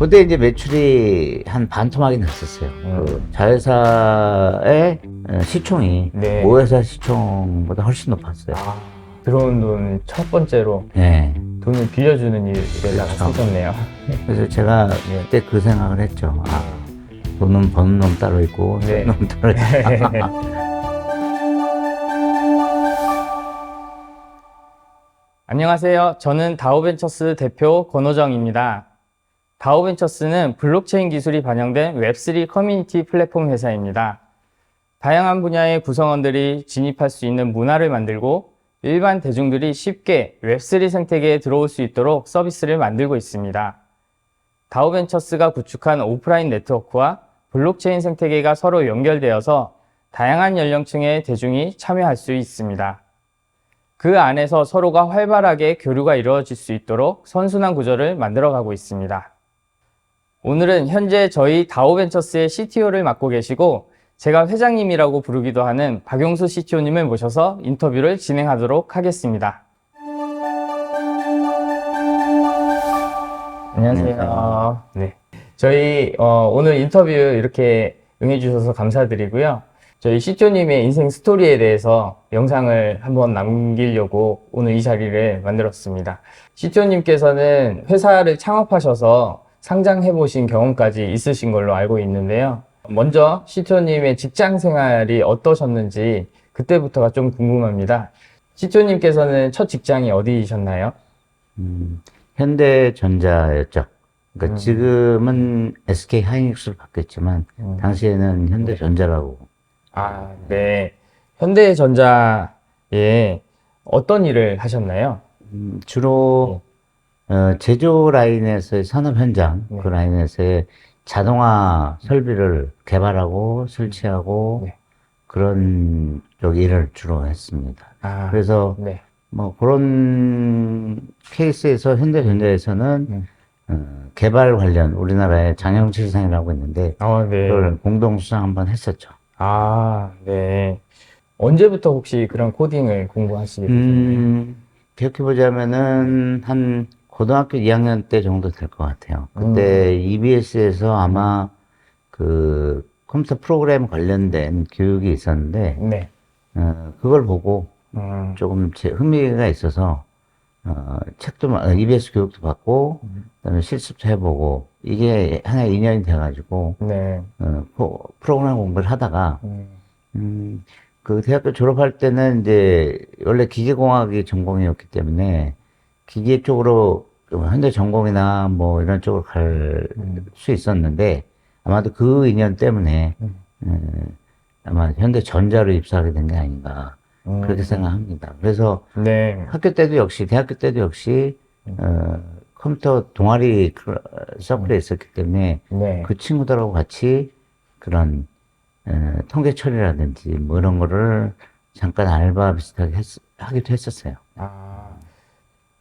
그때 이제 매출이 한 반토막이 났었어요. 그 자회사의 시총이 네. 모회사 시총보다 훨씬 높았어요. 아, 들어온 돈 첫 번째로 네. 돈을 빌려주는 일에다가 그렇죠. 쓰셨네요. 그래서 제가 네. 그때 그 생각을 했죠. 아, 돈은 버는 놈 따로 있고, 네. 쓰는 놈 따로 있다. 안녕하세요. 저는 다오벤처스 대표 권호정입니다. 다오벤처스는 블록체인 기술이 반영된 웹3 커뮤니티 플랫폼 회사입니다. 다양한 분야의 구성원들이 진입할 수 있는 문화를 만들고 일반 대중들이 쉽게 웹3 생태계에 들어올 수 있도록 서비스를 만들고 있습니다. 다오벤처스가 구축한 오프라인 네트워크와 블록체인 생태계가 서로 연결되어서 다양한 연령층의 대중이 참여할 수 있습니다. 그 안에서 서로가 활발하게 교류가 이루어질 수 있도록 선순환 구조를 만들어가고 있습니다. 오늘은 현재 저희 다오벤처스의 CTO를 맡고 계시고 제가 회장님이라고 부르기도 하는 박용수 CTO님을 모셔서 인터뷰를 진행하도록 하겠습니다. 안녕하세요. 네. 저희 오늘 인터뷰 이렇게 응해주셔서 감사드리고요. 저희 CTO님의 인생 스토리에 대해서 영상을 한번 남기려고 오늘 이 자리를 만들었습니다. CTO님께서는 회사를 창업하셔서 상장해보신 경험까지 있으신 걸로 알고 있는데요. 먼저 CTO님의 직장 생활이 어떠셨는지 그때부터가 좀 궁금합니다. CTO님께서는 첫 직장이 어디셨나요? 현대전자였죠. 그러니까 지금은 SK 하이닉스로 바뀌었지만, 당시에는 현대전자라고. 아, 네. 현대전자에 어떤 일을 하셨나요? 주로 제조 라인에서의 산업 현장, 네. 그 라인에서의 자동화 설비를 개발하고 설치하고 네. 그런 쪽 일을 주로 했습니다. 아, 그래서 네. 뭐 그런 케이스에서 현대전자에서는 개발 관련 우리나라에 장영칠상이라고 있는데 네. 그걸 공동 수상 한번 했었죠. 아, 네. 언제부터 혹시 그런 코딩을 공부하시게 되셨나요? 기억해보자면은 한 고등학교 2학년 때 정도 될 것 같아요. 그때 EBS에서 아마 그 컴퓨터 프로그램 관련된 교육이 있었는데 네. 그걸 보고 음, 조금 제 흥미가 있어서 EBS 교육도 받고 그다음에 실습도 해보고 이게 하나의 인연이 돼가지고 네. 프로그램 공부를 하다가 음, 그 대학교 졸업할 때는 이제 원래 기계공학이 전공이었기 때문에 기계 쪽으로 좀 현대 전공이나 뭐 이런 쪽으로 갈 수 있었는데 아마도 그 인연 때문에 아마 현대 전자로 입사하게 된 게 아닌가 그렇게 생각합니다. 그래서 네. 학교 때도 역시 대학교 때도 역시 컴퓨터 동아리 서클에 있었기 때문에 네. 그 친구들하고 같이 그런 통계 처리라든지 뭐 이런 거를 잠깐 알바 비슷하게 하기도 했었어요. 아,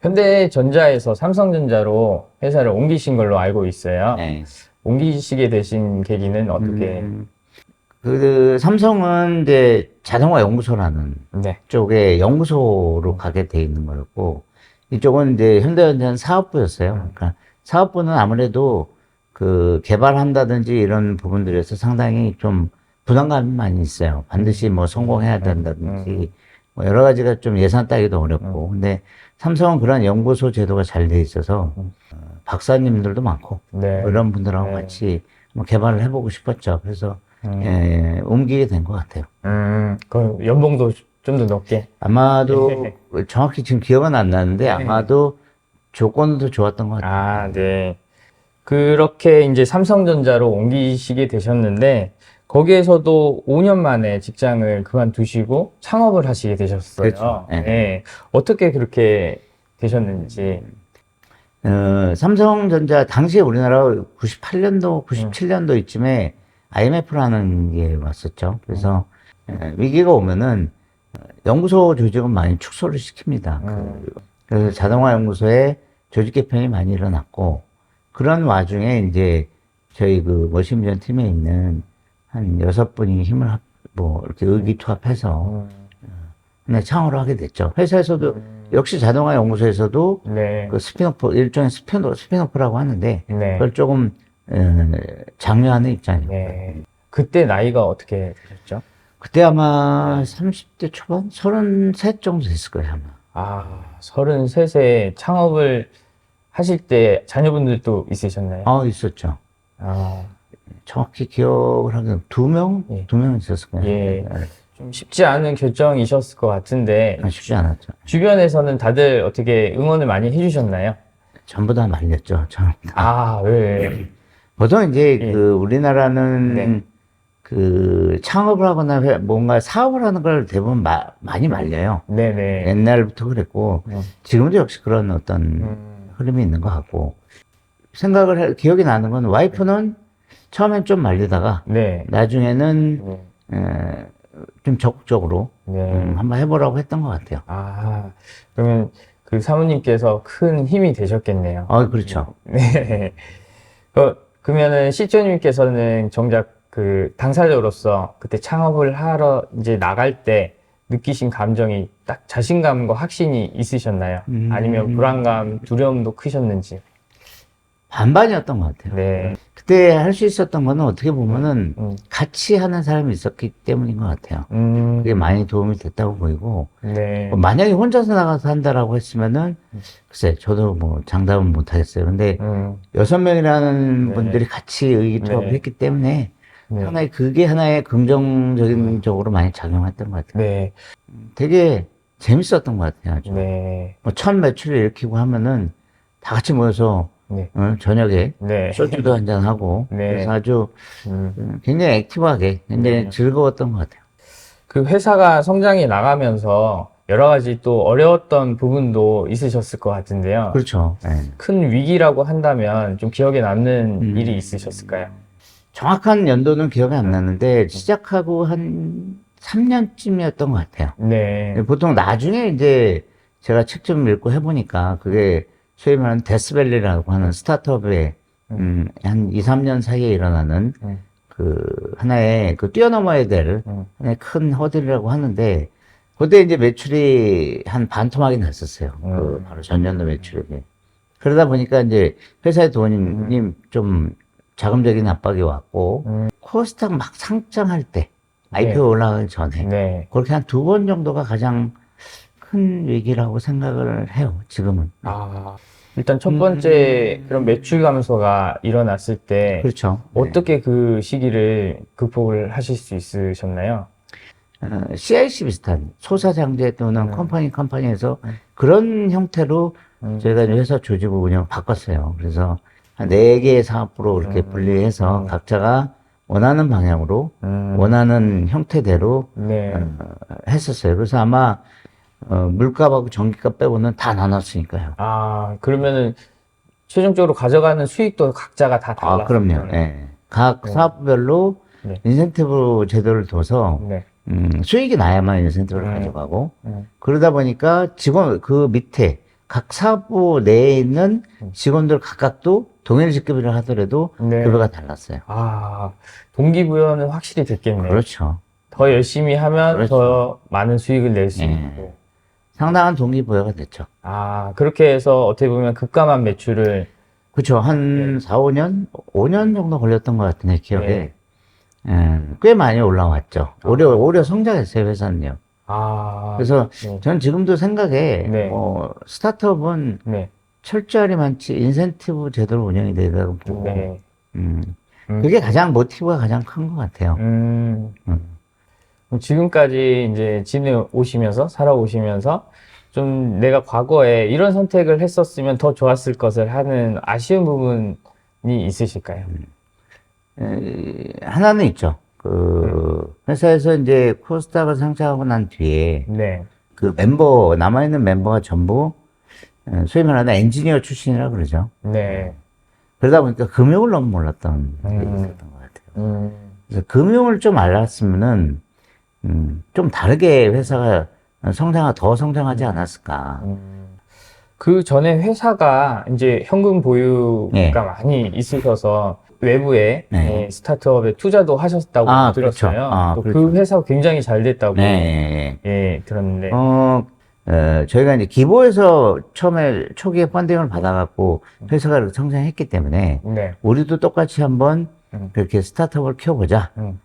현대전자에서 삼성전자로 회사를 옮기신 걸로 알고 있어요. 네. 옮기시게 되신 계기는 어떻게? 그 삼성은 이제 자동화 연구소라는 네. 쪽에 연구소로 가게 돼 있는 거였고 이쪽은 이제 현대전자는 사업부였어요. 그러니까 사업부는 아무래도 그 개발한다든지 이런 부분들에서 상당히 좀 부담감이 많이 있어요. 반드시 뭐 성공해야 된다든지 뭐 여러 가지가 좀 예산 따기도 어렵고 근데 삼성은 그런 연구소 제도가 잘 돼 있어서 박사님들도 많고 네. 뭐 이런 분들하고 네. 같이 뭐 개발을 해보고 싶었죠. 그래서 옮기게 된 것 같아요. 그 연봉도 좀 더 높게. 아마도 정확히 지금 기억은 안 나는데 아마도 조건도 좋았던 것 같아요. 아, 네. 그렇게 이제 삼성전자로 옮기시게 되셨는데, 거기에서도 5년 만에 직장을 그만두시고 창업을 하시게 되셨어요. 그렇죠. 네. 네. 어떻게 그렇게 되셨는지. 삼성전자 당시에 우리나라 98년도, 97년도 이쯤에 IMF라는 게 왔었죠. 그래서 위기가 오면은 연구소 조직은 많이 축소를 시킵니다. 그래서 자동화 연구소에 조직 개편이 많이 일어났고 그런 와중에 이제 저희 그 머신비전 팀에 있는 한 6분이 뭐 이렇게 의기투합해서 하나의 창업을 하게 됐죠. 회사에서도 역시 자동화 연구소에서도 네. 그 스피노프, 일종의 스피노프라고 하는데, 네. 그걸 조금, 장려하는 입장입니다. 네. 그때 나이가 어떻게 되셨죠? 그때 아마 30대 초반? 33 정도 됐을 거예요, 아마. 아, 33세 창업을 하실 때 자녀분들도 있으셨나요? 있었죠. 아, 정확히 기억을 하면 예. 두 명 있었을 거예요. 예. 좀 쉽지 않은 결정이셨을 것 같은데, 쉽지 않았죠. 주변에서는 다들 어떻게 응원을 많이 해주셨나요? 전부 다 말렸죠, 전부 다. 아, 왜? 보통 이제 예. 우리나라는 네. 창업을 하거나 뭔가 사업을 하는 걸 대부분 많이 말려요. 네네. 옛날부터 그랬고, 지금도 역시 그런 어떤 흐름이 있는 것 같고, 기억이 나는 건 와이프는 처음엔 좀 말리다가, 네. 나중에는, 네. 좀 적극적으로, 네. 한번 해보라고 했던 것 같아요. 아, 그러면 그 사모님께서 큰 힘이 되셨겠네요. 그렇죠. 네. 그러면은 시초님께서는 정작 그 당사자로서 그때 창업을 하러 이제 나갈 때 느끼신 감정이 딱 자신감과 확신이 있으셨나요? 아니면 불안감, 두려움도 크셨는지? 반반이었던 것 같아요. 네. 그때 할 수 있었던 거는 어떻게 보면은 음. 같이 하는 사람이 있었기 때문인 것 같아요. 그게 많이 도움이 됐다고 보이고, 네. 만약에 혼자서 나가서 한다라고 했으면은, 글쎄, 저도 뭐 장담은 못 하겠어요. 근데 6명이라는 네. 분들이 같이 의기투합을 네. 했기 때문에, 네. 그게 하나의 긍정적인 적으로 많이 작용했던 것 같아요. 네. 되게 재밌었던 것 같아요. 아주. 네. 뭐 첫 매출을 일으키고 하면은 다 같이 모여서 네. 저녁에 네. 소주도 한잔하고, 네. 그래서 아주 굉장히 액티브하게, 굉장히 네. 즐거웠던 것 같아요. 그 회사가 성장해 나가면서 여러 가지 또 어려웠던 부분도 있으셨을 것 같은데요. 그렇죠. 네. 큰 위기라고 한다면 좀 기억에 남는 일이 있으셨을까요? 정확한 연도는 기억이 안 나는데, 시작하고 한 3년쯤이었던 것 같아요. 네. 보통 나중에 이제 제가 책 좀 읽고 해보니까, 그게 소위 말하는 데스밸리라고 하는 스타트업의 한 2, 3년 사이에 일어나는 하나의 뛰어넘어야 될 하나의 큰 허들이라고 하는데, 그때 이제 매출이 한 반토막이 났었어요. 바로 전년도 매출이. 그러다 보니까 이제 회사의 돈이 좀 자금적인 압박이 왔고, 코스닥 막 상장할 때, IPO 올라가기 전에, 네. 그렇게 한 2번 정도가 가장 큰 위기라고 생각을 해요, 지금은. 아, 일단 첫 번째 그런 매출 감소가 일어났을 때 그렇죠. 어떻게 그 시기를 극복을 하실 수 있으셨나요? CIC 비슷한 소사장제 또는 컴퍼니에서 그런 형태로 저희가 이제 회사 조직을 운영 바꿨어요. 그래서 한 4개의 사업부로 이렇게 분리해서 각자가 원하는 방향으로 원하는 형태대로 네. 했었어요. 그래서 아마 물값하고 전기값 빼고는 다 나눴으니까요. 아, 그러면은 최종적으로 가져가는 수익도 각자가 다 달랐어요. 그럼요. 네. 각 사업별로 네. 인센티브 제도를 둬서 네. 수익이 나야만 인센티브를 가져가고 그러다 보니까 그 밑에 각 사업부 내에 있는 직원들 각각도 동일 직급이라 하더라도 네. 급여가 달랐어요. 아, 동기부여는 확실히 됐겠네요. 그렇죠. 더 열심히 하면 그렇죠. 더 많은 수익을 낼 수 네. 있고. 상당한 동기부여가 됐죠. 아, 그렇게 해서 어떻게 보면 급감한 매출을. 그렇죠. 한 4, 5년? 5년 정도 걸렸던 것 같은데, 기억에. 네. 꽤 많이 올라왔죠. 오히려 성장했어요, 회사는요. 아, 그래서 네. 저는 지금도 생각에, 네. 스타트업은 네. 철저하리만치 인센티브 제대로 운영이 되다고 보고, 네. 그게 모티브가 가장 큰 것 같아요. 그럼 지금까지 이제 지내오시면서, 살아오시면서, 좀 내가 과거에 이런 선택을 했었으면 더 좋았을 것을 하는 아쉬운 부분이 있으실까요? 하나는 있죠. 회사에서 이제 코스닥을 상장하고 난 뒤에, 네. 남아있는 멤버가 전부, 소위 말하는 엔지니어 출신이라 그러죠. 네. 그러다 보니까 금융을 너무 몰랐던 게 있었던 것 같아요. 그래서 금융을 좀 알았으면은, 좀 다르게 회사가 더 성장하지 않았을까. 그 전에 회사가 이제 현금 보유가 네. 많이 있으셔서 외부에 네. 스타트업에 투자도 하셨다고 그렇죠. 들었어요. 또 그렇죠. 그 회사가 굉장히 잘 됐다고 네. 예, 들었는데. 저희가 이제 기부에서 처음에 초기에 펀딩을 받아갖고 회사가 이렇게 성장했기 때문에 네. 우리도 똑같이 한번 음. 그렇게 스타트업을 키워보자. 음.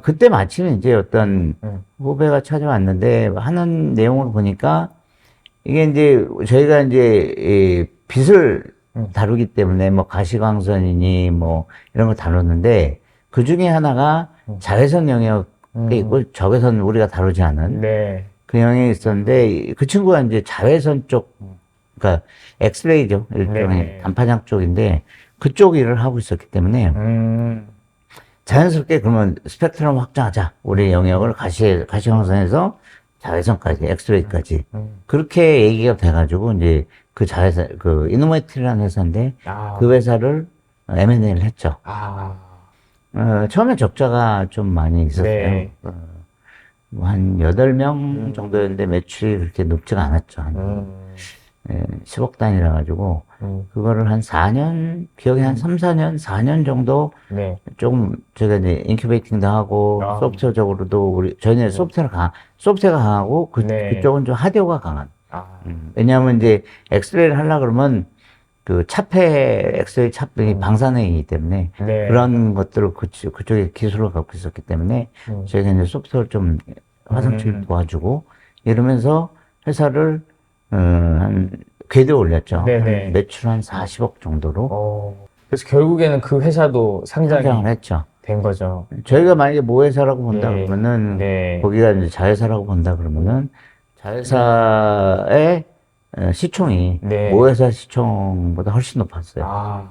그때 마침 이제 어떤 음. 후배가 찾아왔는데 하는 내용을 보니까 이게 이제 저희가 이제 이 빚을 다루기 때문에 뭐 가시광선이니 뭐 이런 걸 다루는데 그 중에 하나가 자외선 영역에 있고 적외선 우리가 다루지 않은 네. 그 영역이 있었는데 그 친구가 이제 자외선 쪽, 그러니까 엑스레이죠. 일종의 네. 단파장 쪽인데 그쪽 일을 하고 있었기 때문에 자연스럽게 그러면 스펙트럼 확장하자. 우리 영역을 가시광선에서 자외선까지, 엑스레이까지. 그렇게 얘기가 돼가지고 이제 그 자회사, 그 이노메이트라는 회사인데 아. 그 회사를 M&A를 했죠. 아. 처음에 적자가 좀 많이 있었어요. 네. 뭐한 8명 정도였는데 매출이 그렇게 높지가 않았죠. 한 10억 단위라 가지고 그거를 한 4년, 기억에 한 3, 4년, 4년 정도 네. 조금 제가 이제 인큐베이팅도 하고 아. 소프트웨어적으로도 저희는 소프트웨어가 강하고 네. 그쪽은 좀 하드웨어가 강한. 아. 왜냐하면 이제 엑스레이를 하려고 그러면 그 차폐, 엑스레이 차폐 방사능이기 때문에 네. 그런 것들을 그쪽에 기술을 갖고 있었기 때문에 저희가 이제 소프트웨어를 좀 화상치를 도와주고 이러면서 회사를 한 궤도에 올렸죠. 네네. 한 매출 한 40억 정도로 그래서 결국에는 그 회사도 상장이 상장을 했죠. 된 거죠. 저희가 만약에 모회사라고 본다 네. 그러면은 네. 거기가 이제 자회사라고 본다 그러면은 자회사의 시총이 네. 모회사 시총보다 훨씬 높았어요. 아.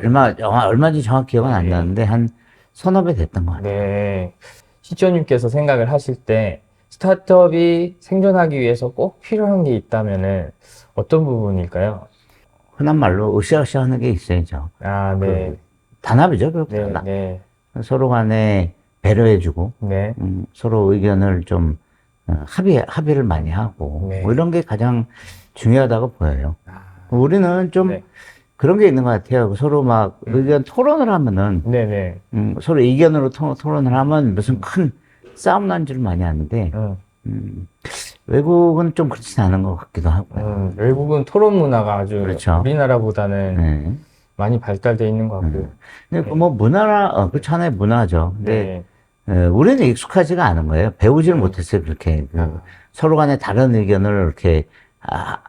얼마인지 정확히 기억은 안 네. 나는데 한 서너 배 됐던 것 같아요. 네. 시초님께서 생각을 하실 때 스타트업이 생존하기 위해서 꼭 필요한 게 있다면은 어떤 부분일까요? 흔한 말로 으쌰으쌰 하는 게 있어야죠. 아, 네. 단합이죠. 그 네, 단합. 네. 서로 간에 배려해주고 네. 서로 의견을 좀 합의를 많이 하고 네. 뭐 이런 게 가장 중요하다고 보여요. 아, 우리는 좀 네. 그런 게 있는 것 같아요. 서로 막 의견 토론을 하면은 네네. 서로 의견으로 토론을 하면 무슨 큰 싸움 난 줄 많이 아는데 외국은 좀 그렇지 않은 것 같기도 하고요. 외국은 토론 문화가 아주 그렇죠. 우리나라보다는 네. 많이 발달되어 있는 것 같고요. 근데 뭐 그렇죠. 하나의 문화죠. 근데 네. 우리는 익숙하지가 않은 거예요. 배우지를 못했어요. 그렇게 서로 간에 다른 의견을 이렇게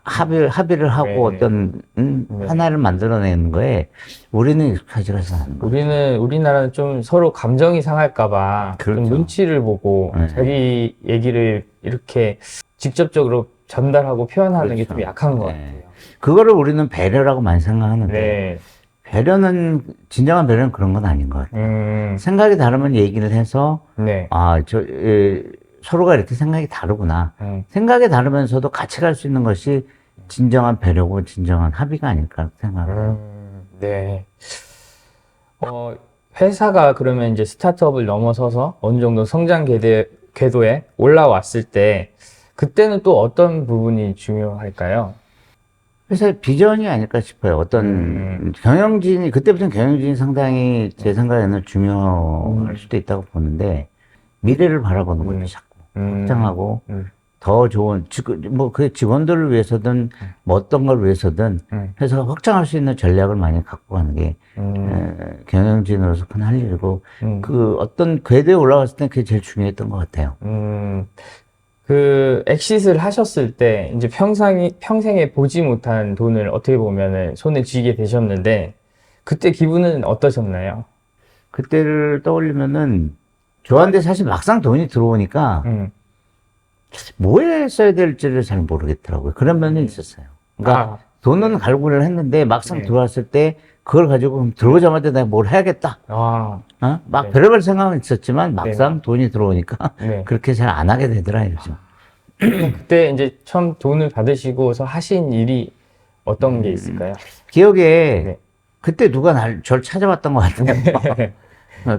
합의를 하고 네. 어떤 네. 하나를 만들어내는 거에 우리는 익숙하지가 않은 거예요. 우리나라는 좀 서로 감정이 상할까봐 그렇죠. 좀 눈치를 보고 네. 자기 얘기를 이렇게 직접적으로 전달하고 표현하는 게 그렇죠. 좀 약한 것 네. 같아요. 그거를 우리는 배려라고 많이 생각하는데 네. 배려는 진정한 배려는 그런 건 아닌 것 같아요. 생각이 다르면 얘기를 해서 네. 서로가 이렇게 생각이 다르구나. 음. 생각이 다르면서도 같이 갈 수 있는 것이 진정한 배려고 진정한 합의가 아닐까 생각해요. 네. 회사가 그러면 이제 스타트업을 넘어서서 어느 정도 성장 궤도에 올라왔을 때 그때는 또 어떤 부분이 중요할까요? 회사의 비전이 아닐까 싶어요. 어떤 경영진이 그때부터는 경영진이 상당히 제 생각에는 중요할 수도 있다고 보는데 미래를 바라보는 거죠. 자꾸 확장하고 더 좋은 그 직원들을 위해서든 뭐 어떤 걸 위해서든 회사가 확장할 수 있는 전략을 많이 갖고 가는 게 경영진으로서 큰 할 일이고 그 어떤 궤도에 올라갔을 때 그게 제일 중요했던 것 같아요. 그 엑싯을 하셨을 때 이제 평생에 보지 못한 돈을 어떻게 보면은 손에 쥐게 되셨는데 그때 기분은 어떠셨나요? 그때를 떠올리면은 좋았는데 사실 막상 돈이 들어오니까 뭐에 써야 될지를 잘 모르겠더라고요. 그런 면이 있었어요. 그러니까 돈은 갈구를 했는데 막상 네. 들어왔을 때 그걸 가지고 들어오자마자 내가 뭘 해야겠다. 막 네. 별의별 생각은 있었지만 막상 돈이 들어오니까 네. 그렇게 잘 안 하게 되더라고요. 요즘. 그때 이제 처음 돈을 받으시고서 하신 일이 어떤 게 있을까요? 기억에 네. 그때 누가 절 찾아왔던 것 같아요.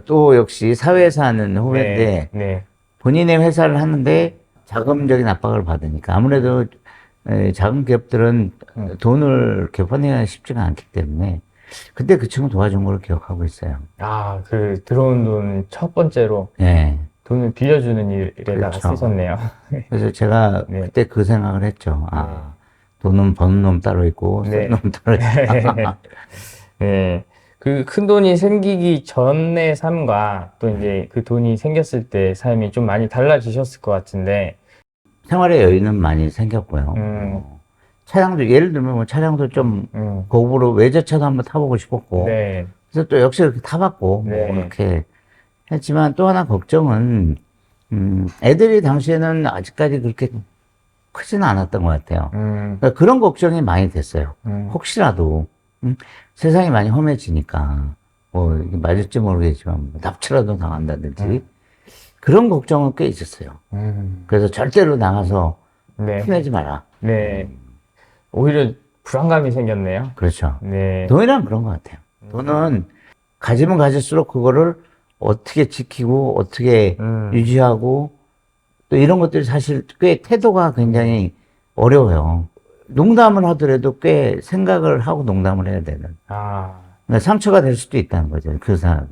또 역시 사회에서 하는 후배인데 네. 본인의 회사를 하는데 자금적인 압박을 받으니까 아무래도 작은 기업들은 돈을 이렇게 펀딩하기 쉽지가 않기 때문에 그때 그 친구 도와준 걸 기억하고 있어요. 그 들어온 돈 첫 번째로 예. 돈을 빌려주는 일에다가 그렇죠. 쓰셨네요. 그래서 제가 네. 그때 그 생각을 했죠. 돈은 버는 놈 따로 있고, 네. 쓰는 놈 따로 있다. 네. 그 큰 돈이 생기기 전의 삶과 또 이제 그 돈이 생겼을 때 삶이 좀 많이 달라지셨을 것 같은데, 생활의 여유는 많이 생겼고요. 음. 차량도, 예를 들면 뭐 차량도 좀 고급으로 외제차도 한번 타보고 싶었고, 네. 그래서 또 역시 그렇게 타봤고, 네. 뭐 이렇게 했지만 또 하나 걱정은, 애들이 당시에는 아직까지 그렇게 크지는 않았던 것 같아요. 그러니까 그런 걱정이 많이 됐어요. 혹시라도, 세상이 많이 험해지니까, 뭐, 이게 맞을지 모르겠지만, 뭐 납치라도 당한다든지, 그런 걱정은 꽤 있었어요. 그래서 절대로 나가서 네. 티내지 마라. 네. 오히려 불안감이 생겼네요. 그렇죠. 네. 돈이란 그런 것 같아요. 돈은 가지면 가질수록 그거를 어떻게 지키고, 어떻게 유지하고, 또 이런 것들이 사실 꽤 태도가 굉장히 어려워요. 농담을 하더라도 꽤 생각을 하고 농담을 해야 되는. 아, 그러니까 상처가 될 수도 있다는 거죠. 그 사람은.